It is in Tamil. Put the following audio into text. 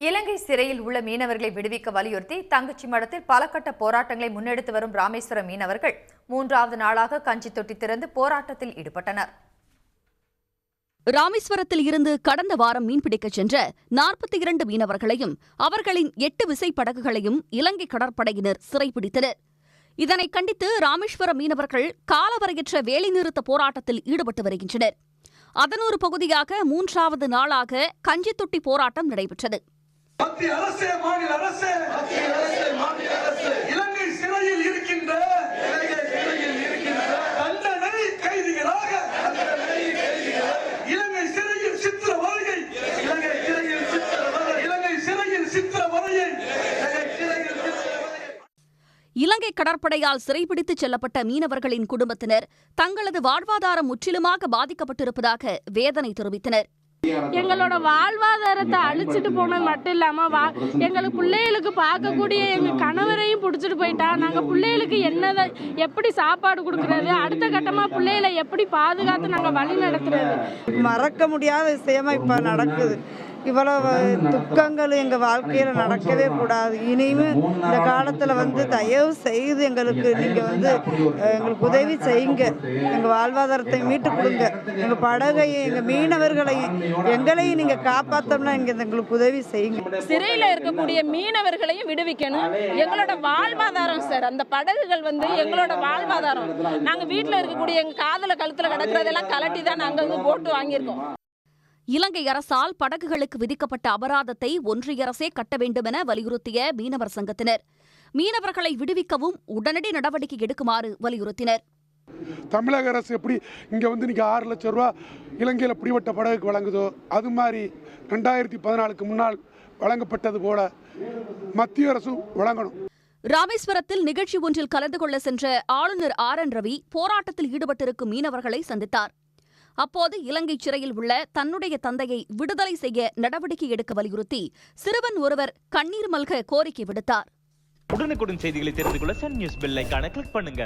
இலங்கை சிறையில் உள்ள மீனவர்களை விடுவிக்க வலியுறுத்தி தங்கச்சி மடத்தில் பல கட்ட போராட்டங்களை முன்னெடுத்து வரும் ராமேஸ்வரம் மீனவர்கள் 3வது நாளாக கஞ்சி தொட்டி திறந்து போராட்டத்தில் ஈடுபட்டனர். ராமேஸ்வரத்தில் இருந்து கடந்த வாரம் மீன்பிடிக்கச் சென்ற 42 மீனவர்களையும் அவர்களின் 8 விசைப்படகுகளையும் இலங்கை கடற்படையினர் சிறைப்பிடித்தனர். இதனை கண்டித்து ராமேஸ்வரம் மீனவர்கள் காலவரையற்ற வேலைநிறுத்த போராட்டத்தில் ஈடுபட்டு வருகின்றனர். அதன் ஒரு பகுதியாக 3வது நாளாக கஞ்சி தொட்டி போராட்டம் நடைபெற்றது. மத்திய அரசே, மாநில அரசே, இலங்கை சிறையில் இருக்கின்ற தண்டனை கைதிகளாக இலங்கை சிறையில் சித்திரவதையை இலங்கை கடற்படையால் சிறைபிடித்துச் செல்லப்பட்ட மீனவர்களின் குடும்பத்தினர் தங்களது வாழ்வாதாரம் முற்றிலுமாக பாதிக்கப்பட்டிருப்பதாக வேதனை தெரிவித்தனர். எங்களோட வாழ்வாதாரத்தை அழிச்சிட்டு போனது மட்டும் இல்லாம எங்களுக்கு பிள்ளைகளுக்கு பார்க்கக்கூடிய எங்க கணவரையும் பிடிச்சிட்டு போயிட்டா நாங்க பிள்ளைகளுக்கு என்னதான் எப்படி சாப்பாடு கொடுக்கறது, அடுத்த கட்டமா பிள்ளைகளை எப்படி பாதுகாத்து நாங்க வழி நடத்துறது. மறக்க முடியாத விஷயமா இப்ப நடக்குது. இவ்வளவு துக்கங்கள் எங்கள் வாழ்க்கையில் நடக்கவே கூடாது. இனியும் இந்த காலத்தில் தயவு செய்து எங்களுக்கு நீங்கள் எங்களுக்கு உதவி செய்யுங்க. எங்கள் வாழ்வாதாரத்தை மீட்டு கொடுங்க. எங்கள் படகையும் எங்கள் மீனவர்களையும் எங்களையும் நீங்கள் காப்பாற்றோம்னா எங்களுக்கு உதவி செய்யுங்க. சிறையில் இருக்கக்கூடிய மீனவர்களையும் விடுவிக்கணும். எங்களோட வாழ்வாதாரம் சார், அந்த படகுகள் எங்களோட வாழ்வாதாரம். நாங்கள் வீட்டில் இருக்கக்கூடிய எங்கள் காதல கழுத்தில் கிடக்கிறதெல்லாம் கலட்டி தான் நாங்கள் போட்டு வாங்கியிருக்கோம். இலங்கை அரசால் படகுகளுக்கு விதிக்கப்பட்ட அபராதத்தை ஒன்றிய அரசே கட்ட வேண்டுமென வலியுறுத்திய மீனவர் சங்கத்தினர் மீனவர்களை விடுவிக்கவும் உடனடி நடவடிக்கை எடுக்குமாறு வலியுறுத்தினர். தமிழக அரசு எப்படி இங்கே இன்னைக்கு 6 லட்சம் ரூபா இலங்கையில் பிடிபட்ட படகுக்கு வழங்குதோ அது மாதிரி 2014க்கு முன்னால் வழங்கப்பட்டது போல மத்திய அரசு வழங்கணும். ராமேஸ்வரத்தில் நிகழ்ச்சி ஒன்றில் கலந்து கொள்ள சென்ற ஆளுநர் RN ரவி போராட்டத்தில் ஈடுபட்டிருக்கும் மீனவர்களை சந்தித்தார். அப்போது இலங்கை சிறையில் உள்ள தன்னுடைய தந்தையை விடுதலை செய்ய நடவடிக்கை எடுக்க வலியுறுத்தி சிறுவன் ஒருவர் கண்ணீர் மல்க கோரிக்கை விடுத்தார். உடனுக்குடன் செய்திகளை தெரிந்து கொள்ள சன் நியூஸ் பெல் ஐகானை கிளிக் பண்ணுங்க.